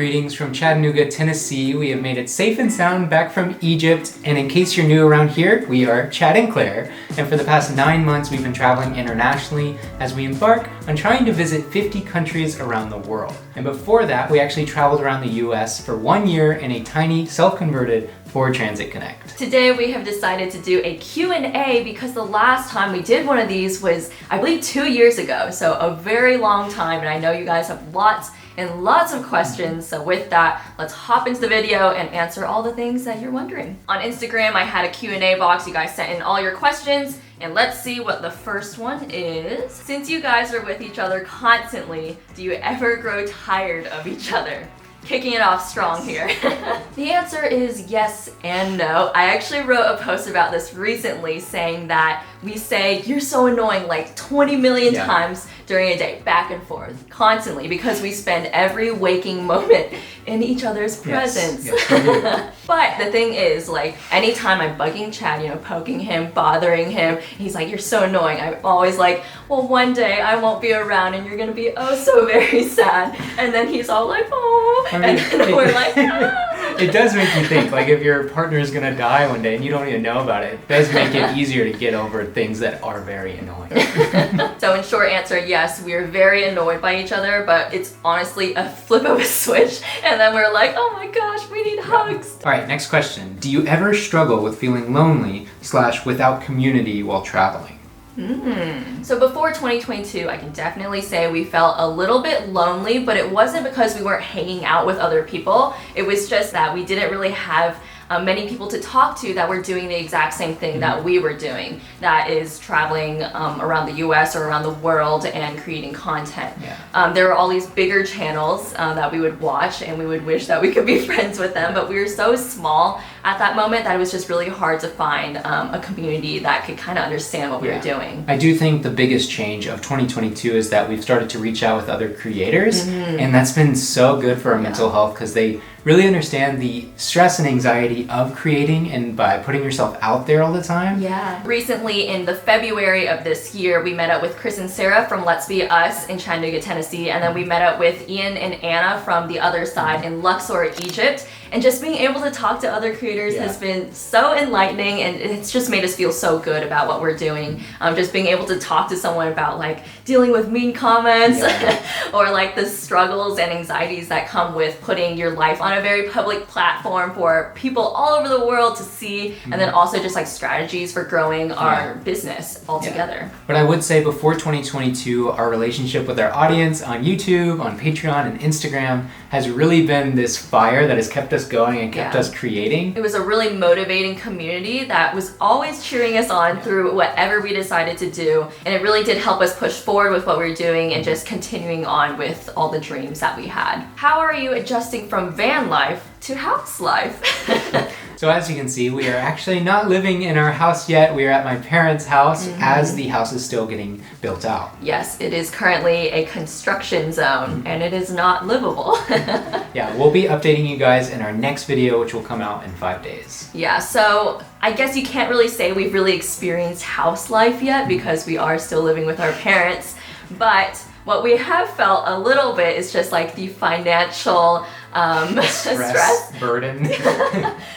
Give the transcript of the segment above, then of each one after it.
Greetings from Chattanooga, Tennessee. We have made it safe and sound back from Egypt. And in case you're new around here, we are Chad and Claire. And for the past 9 months, we've been traveling internationally as we embark on trying to visit 50 countries around the world. And before that, we actually traveled around the US for 1 year in a tiny self-converted Ford Transit Connect. Today we have decided to do a Q&A because the last time we did one of these was, I believe, 2 years ago. So a very long time, and I know you guys have lots and lots of questions. So with that, let's hop into the video and answer all the things that you're wondering. On Instagram, I had a Q&A box. You guys sent in all your questions, and let's see what the first one is. Since you guys are with each other constantly, do you ever grow tired of each other? Kicking it off strong here. The answer is yes and no. I actually wrote a post about this recently saying that we say you're so annoying like 20 million times during a day, back and forth, constantly, because we spend every waking moment in each other's presence. Yes, But the thing is, like, anytime I'm bugging Chad, poking him, bothering him, he's like, you're so annoying. I'm always like, well, one day I won't be around and you're gonna be oh so very sad. And then he's all like, oh, and then we're like, ah. It does make you think, like if your partner is gonna die one day and you don't even know about it, it does make it easier to get over things that are very annoying. So in short answer, yes, we are very annoyed by each other, but it's honestly a flip of a switch. And then we're like, oh my gosh, we need hugs. All right, next question. Do you ever struggle with feeling lonely / without community while traveling? So before 2022, I can definitely say we felt a little bit lonely, but it wasn't because we weren't hanging out with other people. It was just that we didn't really have many people to talk to that were doing the exact same thing that we were doing. That is traveling around the US or around the world and creating content. There were all these bigger channels that we would watch, and we would wish that we could be friends with them, but we were so small at that moment that it was just really hard to find a community that could kind of understand what we were doing. I do think the biggest change of 2022 is that we've started to reach out with other creators, and that's been so good for our mental health because they really understand the stress and anxiety of creating and by putting yourself out there all the time. Recently in the February of this year, we met up with Chris and Sarah from Let's Be Us in Chattanooga, Tennessee, and then we met up with Ian and Anna from the other side in Luxor, Egypt. And just being able to talk to other creators has been so enlightening, and it's just made us feel so good about what we're doing. Just being able to talk to someone about like dealing with mean comments or like the struggles and anxieties that come with putting your life on a very public platform for people all over the world to see, and then also just like strategies for growing our business altogether. But I would say before 2022, our relationship with our audience on YouTube, on Patreon, and Instagram has really been this fire that has kept us going and kept us creating. It was a really motivating community that was always cheering us on through whatever we decided to do, and it really did help us push forward with what we were doing and just continuing on with all the dreams that we had. How are you adjusting from van life to house life? So as you can see, we are actually not living in our house yet. We are at my parents' house as the house is still getting built out. Yes, it is currently a construction zone and it is not livable. We'll be updating you guys in our next video, which will come out in 5 days. So I guess you can't really say we've really experienced house life yet because we are still living with our parents, but what we have felt a little bit is just like the financial stress burden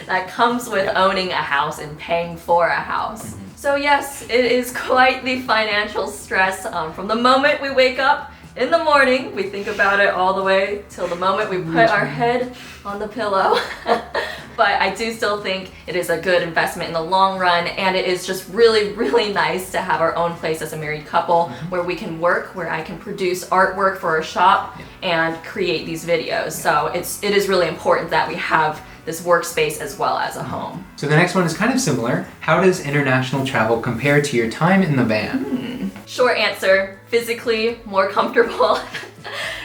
that comes with owning a house and paying for a house. So yes, it is quite the financial stress from the moment we wake up in the morning. We think about it all the way till the moment we put our head on the pillow. But I do still think it is a good investment in the long run, and it is just really, really nice to have our own place as a married couple where we can work, where I can produce artwork for our shop and create these videos. So it is really important that we have this workspace as well as a home. So the next one is kind of similar. How does international travel compare to your time in the van? Short answer, physically more comfortable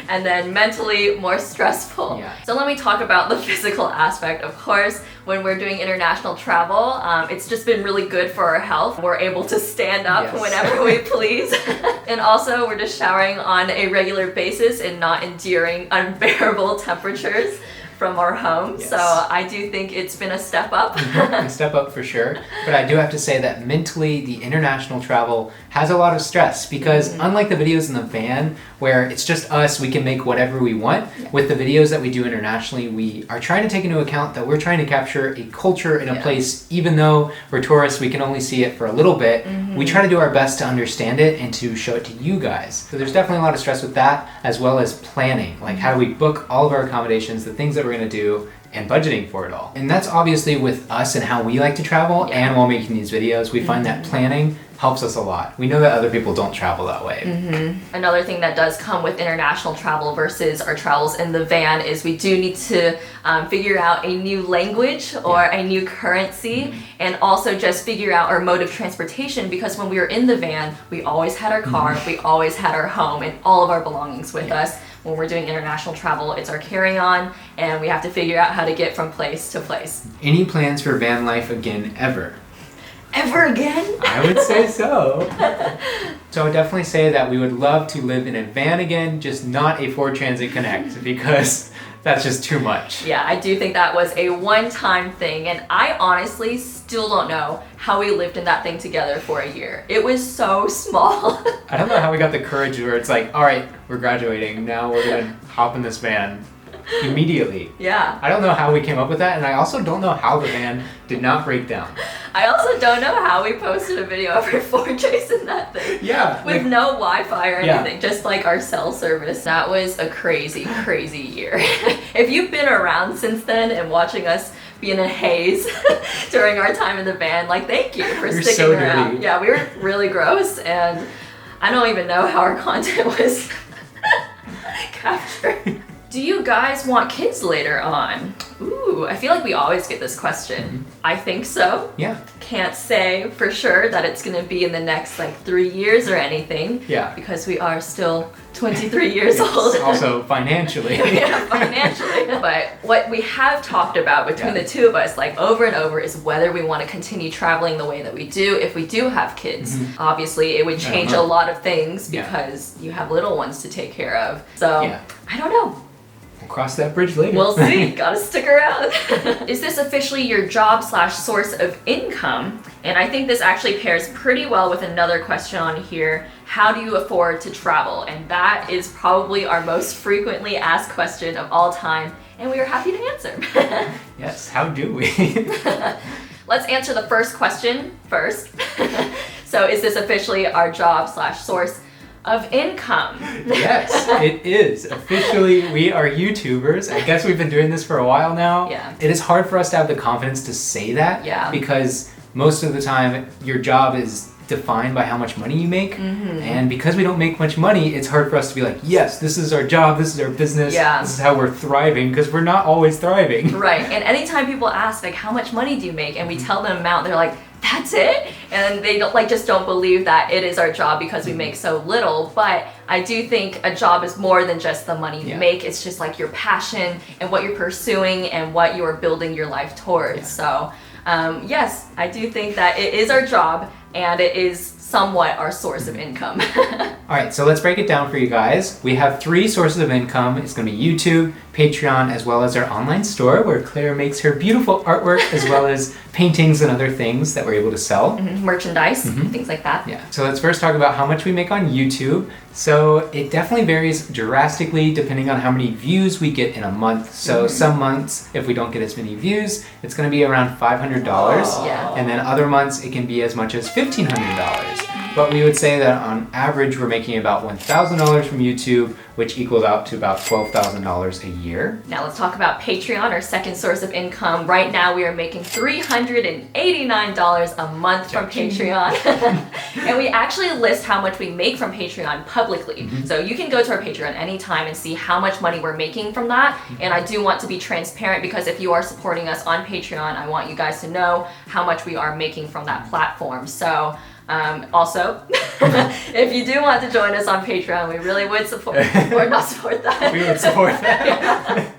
and then mentally more stressful. So let me talk about the physical aspect. Of course, when we're doing international travel, it's just been really good for our health. We're able to stand up whenever we please. And also we're just showering on a regular basis and not enduring unbearable temperatures. from our home. Yes. So I do think it's been a step up. A step up for sure. But I do have to say that mentally, the international travel has a lot of stress because unlike the videos in the van where it's just us, we can make whatever we want, with the videos that we do internationally, we are trying to take into account that we're trying to capture a culture in a place, even though we're tourists, we can only see it for a little bit. We try to do our best to understand it and to show it to you guys. So there's definitely a lot of stress with that, as well as planning. Like how do we book all of our accommodations, the things that we're gonna do, and budgeting for it all. And that's obviously with us and how we like to travel, and while making these videos, we find that planning helps us a lot. We know that other people don't travel that way. Another thing that does come with international travel versus our travels in the van is we do need to figure out a new language or a new currency, and also just figure out our mode of transportation, because when we were in the van, we always had our car, we always had our home and all of our belongings with us. When we're doing international travel, it's our carry-on, and we have to figure out how to get from place to place. Any plans for van life again ever? Ever again? I would say so. So I would definitely say that we would love to live in a van again, just not a Ford Transit Connect, because that's just too much. Yeah, I do think that was a one-time thing, and I honestly still don't know how we lived in that thing together for a year. It was so small. I don't know how we got the courage where it's like, all right, we're graduating, now we're gonna hop in this van immediately. Yeah. I don't know how we came up with that, and I also don't know how the van did not break down. I also don't know how we posted a video of our 4Js in that thing. Yeah. With like, no Wi-Fi or Yeah. anything, just like our cell service. That was a crazy, crazy year. If you've been around since then and watching us be in a haze during our time in the van, like, thank you for You're sticking so around. dirty. Yeah, we were really gross, and I don't even know how our content was captured. Do you guys want kids later on? Ooh, I feel like we always get this question. I think so. Yeah. Can't say for sure that it's gonna be in the next like 3 years or anything. Yeah. Because we are still 23 years old. Also financially. Yeah, financially. But what we have talked about between the two of us, like over and over, is whether we want to continue traveling the way that we do if we do have kids. Obviously, it would change a lot of things because you have little ones to take care of. So, I don't know. We'll cross that bridge later. We'll see. Gotta stick around. Is this officially your job / source of income? And I think this actually pairs pretty well with another question on here. How do you afford to travel? And that is probably our most frequently asked question of all time, and we are happy to answer. Yes, how do we? Let's answer the first question first. So is this officially our job / source of income? Yes, it is. Officially, we are YouTubers. I guess we've been doing this for a while now. Yeah. It is hard for us to have the confidence to say that. Yeah. Because most of the time, your job is defined by how much money you make. And because we don't make much money, it's hard for us to be like, yes, this is our job, this is our business, this is how we're thriving, because we're not always thriving. Right. And anytime people ask, like, how much money do you make? And we tell them an amount, they're like, that's it? And they don't just don't believe that it is our job because we make so little. But I do think a job is more than just the money you make. It's just like your passion and what you're pursuing and what you're building your life towards. So yes, I do think that it is our job, and it is somewhat our source of income. All right, so let's break it down for you guys. We have 3 sources of income. It's going to be YouTube, Patreon, as well as our online store where Claire makes her beautiful artwork as well as paintings and other things that we're able to sell. Merchandise, things like that. Yeah. So let's first talk about how much we make on YouTube. So it definitely varies drastically depending on how many views we get in a month. So some months, if we don't get as many views, it's going to be around $500. Yeah. And then other months, it can be as much as $1,500. But we would say that on average, we're making about $1,000 from YouTube, which equals out to about $12,000 a year. Now let's talk about Patreon, our second source of income. Right now we are making $389 a month from Patreon. And we actually list how much we make from Patreon publicly. So you can go to our Patreon anytime and see how much money we're making from that. And I do want to be transparent, because if you are supporting us on Patreon, I want you guys to know how much we are making from that platform. So also, if you do want to join us on Patreon, we really would support, or not support that. We would support that. Yeah.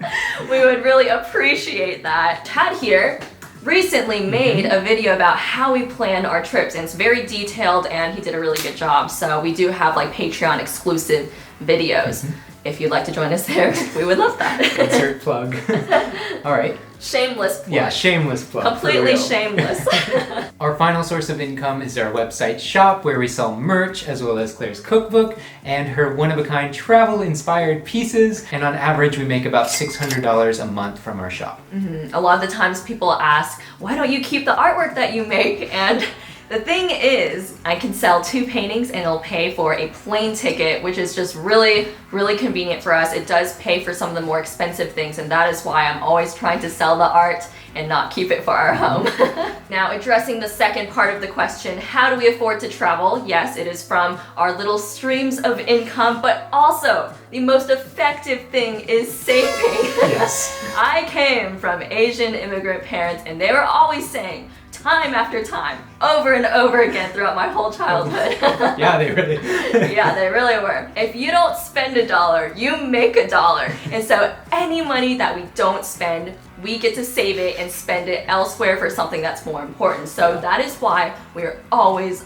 We would really appreciate that. Tad here recently made a video about how we plan our trips, and it's very detailed, and he did a really good job. So we do have like Patreon exclusive videos. if you'd like to join us there, we would love that. Insert plug. All right. Shameless plug. Yeah, shameless plug. for Completely real. shameless. Our final source of income is our website shop where we sell merch as well as Claire's cookbook and her one-of-a-kind travel-inspired pieces. And on average, we make about $600 a month from our shop. A lot of the times people ask, why don't you keep the artwork that you make? And the thing is, I can sell 2 paintings and it'll pay for a plane ticket, which is just really, really convenient for us. It does pay for some of the more expensive things, and that is why I'm always trying to sell the art and not keep it for our home. Now, addressing the second part of the question, how do we afford to travel? Yes, it is from our little streams of income, but also the most effective thing is saving. Yes. I came from Asian immigrant parents, and they were always saying, time after time, over and over again throughout my whole childhood. Yeah, they really. Yeah, they really were. If you don't spend $1, you make $1. And so any money that we don't spend, we get to save it and spend it elsewhere for something that's more important. So that is why we're always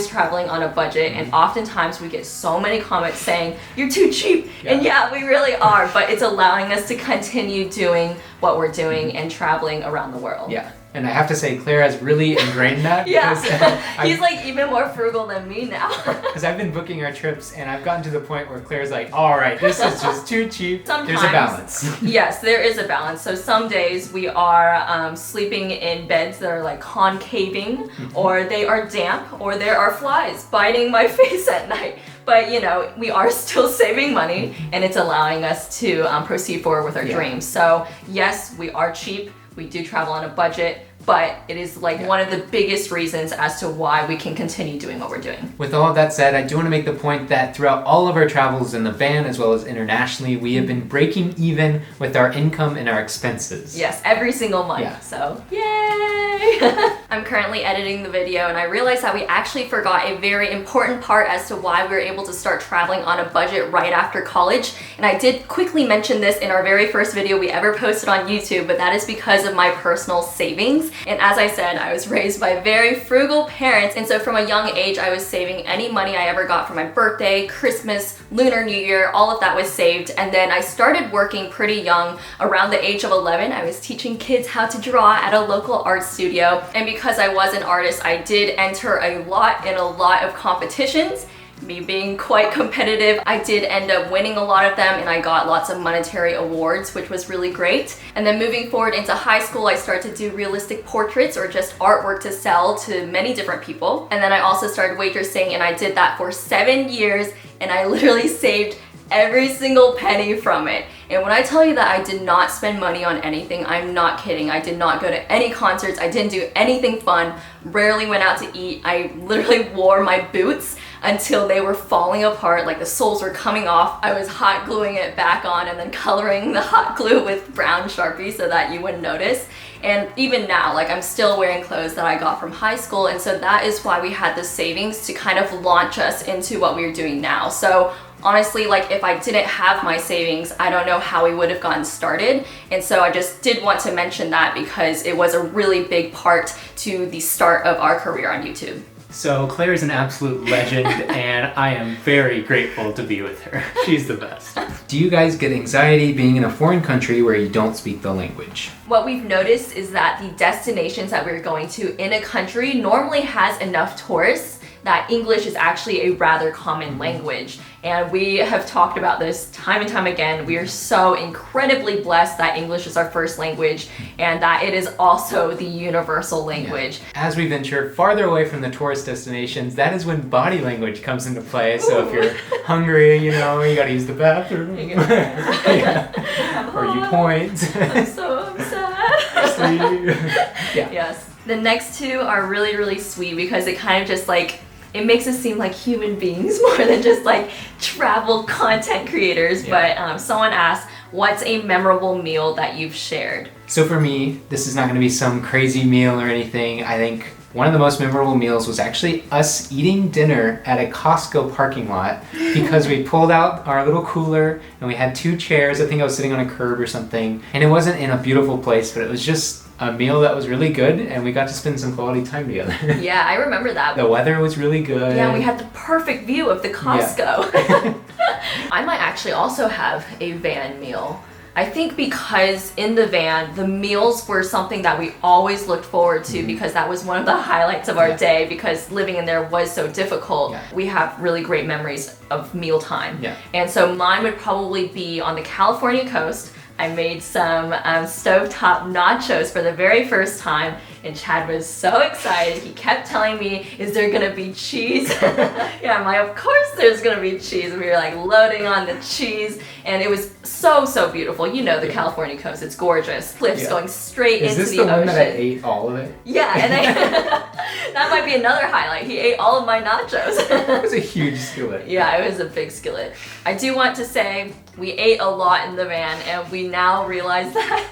traveling on a budget. And oftentimes we get so many comments saying, you're too cheap. Yeah. And yeah, we really are, but it's allowing us to continue doing what we're doing and traveling around the world. Yeah. And I have to say, Claire has really ingrained that. Yeah, Because he's like even more frugal than me now. Because I've been booking our trips and I've gotten to the point where Claire's like, all right, this is just too cheap. Sometimes, there's a balance. Yes, there is a balance. So some days we are sleeping in beds that are like concaving, or they are damp, or there are flies biting my face at night. But you know, we are still saving money, and it's allowing us to proceed forward with our dreams. So yes, we are cheap. We do travel on a budget, but it is like one of the biggest reasons as to why we can continue doing what we're doing. With all of that said, I do want to make the point that throughout all of our travels in the van as well as internationally, we have been breaking even with our income and our expenses. Yes, every single month. Yeah. So, yay! I'm currently editing the video and I realized that we actually forgot a very important part as to why we were able to start traveling on a budget right after college. And I did quickly mention this in our very first video we ever posted on YouTube, but that is because of my personal savings. And as I said, I was raised by very frugal parents, and so from a young age I was saving any money I ever got for my birthday, Christmas, Lunar New Year, all of that was saved. And then I started working pretty young. Around the age of 11, I was teaching kids how to draw at a local art studio, and because I was an artist, I did enter a lot of competitions. Me being quite competitive, I did end up winning a lot of them, and I got lots of monetary awards, which was really great. And then moving forward into high school, I started to do realistic portraits or just artwork to sell to many different people. And then I also started waitressing, and I did that for 7 years, and I literally saved every single penny from it. And when I tell you that I did not spend money on anything, I'm not kidding. I did not go to any concerts, I didn't do anything fun, rarely went out to eat. I literally wore my boots until they were falling apart, like the soles were coming off. I was hot gluing it back on and then coloring the hot glue with brown Sharpie so that you wouldn't notice. And even now, like, I'm still wearing clothes that I got from high school, and so that is why we had the savings to kind of launch us into what we're doing now. So honestly, like, if I didn't have my savings, I don't know how we would have gotten started. And so I just did want to mention that because it was a really big part to the start of our career on YouTube. So Claire is an absolute legend and I am very grateful to be with her. She's the best. Do you guys get anxiety being in a foreign country where you don't speak the language? What we've noticed is that the destinations that we're going to in a country normally has enough tourists that English is actually a rather common language. And we have talked about this time and time again. We are so incredibly blessed that English is our first language and that it is also the universal language. Yeah. As we venture farther away from the tourist destinations, that is when body language comes into play. So if you're hungry, you know, you gotta use the bathroom. Yeah. Or you point. I'm so upset. Yeah. Yes. The next two are really, really sweet because it kind of just like, it makes us seem like human beings more than just like travel content creators. Yeah. But someone asked, what's a memorable meal that you've shared? So for me, this is not going to be some crazy meal or anything. I think one of the most memorable meals was actually us eating dinner at a Costco parking lot because we pulled out our little cooler and we had 2 chairs. I think I was sitting on a curb or something. And it wasn't in a beautiful place, but it was just a meal that was really good and we got to spend some quality time together. Yeah, I remember that. The weather was really good. Yeah, we had the perfect view of the Costco. Yeah. I might actually also have a van meal. I think because in the van, the meals were something that we always looked forward to because that was one of the highlights of our day because living in there was so difficult. Yeah. We have really great memories of mealtime. Yeah. And so mine would probably be on the California coast. I made some stovetop nachos for the very first time, and Chad was so excited. He kept telling me, is there gonna be cheese? Yeah, I'm like, of course there's gonna be cheese. And we were like loading on the cheese, and it was so, so beautiful. You know the California coast, it's gorgeous. Cliffs going straight Is into this the the ocean. one that I ate all of it? Yeah, and that might be another highlight. He ate all of my nachos. It was a huge skillet. Yeah, it was a big skillet. I do want to say we ate a lot in the van, and we now realize that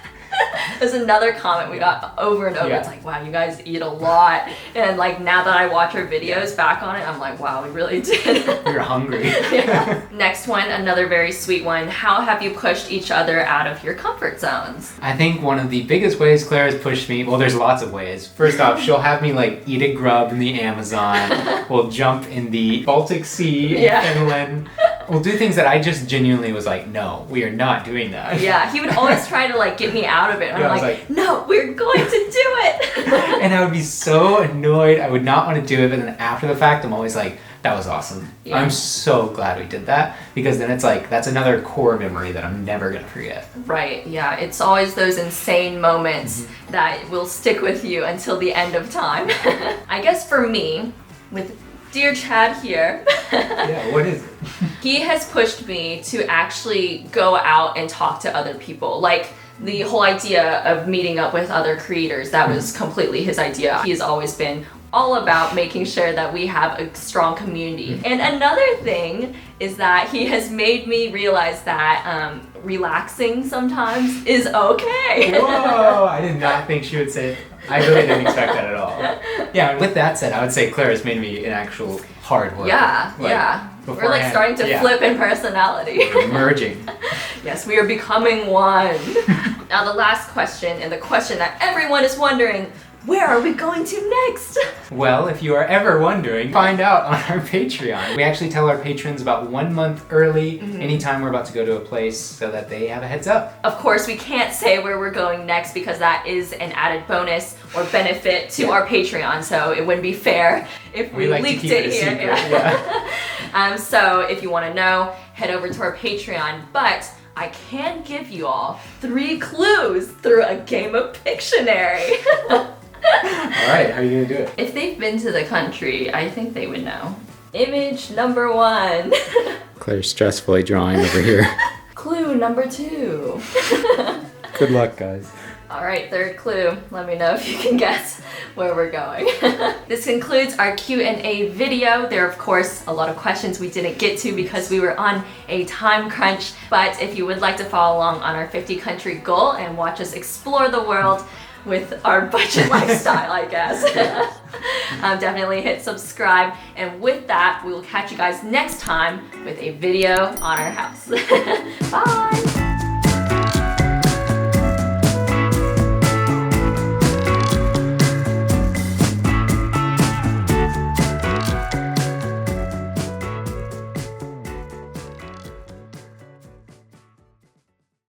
there's another comment we got over and over. Yeah. It's like, wow, you guys eat a lot. And like now that I watch our videos back on it, I'm like, wow, we really did. You're hungry. Yeah. Next one, another very sweet one. How have you pushed each other out of your comfort zones? I think one of the biggest ways Claire has pushed me, well, there's lots of ways. First off, she'll have me like eat a grub in the Amazon. We'll jump in the Baltic Sea in Yeah. Finland. We'll do things that I just genuinely was like, no, we are not doing that. Yeah, he would always try to like get me out of it. And Yeah, I I'm was like, no, we're going to do it. And I would be so annoyed. I would not want to do it, but then after the fact, I'm always like, that was awesome. Yeah. I'm so glad we did that because then it's like, that's another core memory that I'm never going to forget. Right, yeah. It's always those insane moments that will stick with you until the end of time. I guess for me, with dear Chad here, Yeah, what is it? he has pushed me to actually go out and talk to other people. Like the whole idea of meeting up with other creators, that was completely his idea. He has always been all about making sure that we have a strong community. And another thing is that he has made me realize that relaxing sometimes is okay. Whoa, I did not think she would say, I really didn't expect that at all. Yeah, with that said, I would say Claire has made me an actual hard worker. Yeah, Like, yeah. We're like beforehand, starting to yeah. flip in personality. We're merging. Yes, we are becoming one. Now the last question, and the question that everyone is wondering, where are we going to next? Well, if you are ever wondering, find out on our Patreon. We actually tell our patrons about 1 month early, anytime we're about to go to a place, so that they have a heads up. Of course, we can't say where we're going next because that is an added bonus or benefit to Yeah. our Patreon, so it wouldn't be fair if we like to leaked keep it it a here. secret, Yeah. So if you want to know, head over to our Patreon, but I can give you all 3 clues through a game of Pictionary. Alright, how are you gonna do it? If they've been to the country, I think they would know. Image number 1. Claire's stressfully drawing over here. Clue number 2. Good luck, guys. All right, third clue. Let me know if you can guess where we're going. This concludes our Q&A video. There are, of course, a lot of questions we didn't get to because we were on a time crunch. But if you would like to follow along on our 50-country goal and watch us explore the world with our budget lifestyle, I guess, definitely hit subscribe. And with that, we will catch you guys next time with a video on our house. Bye!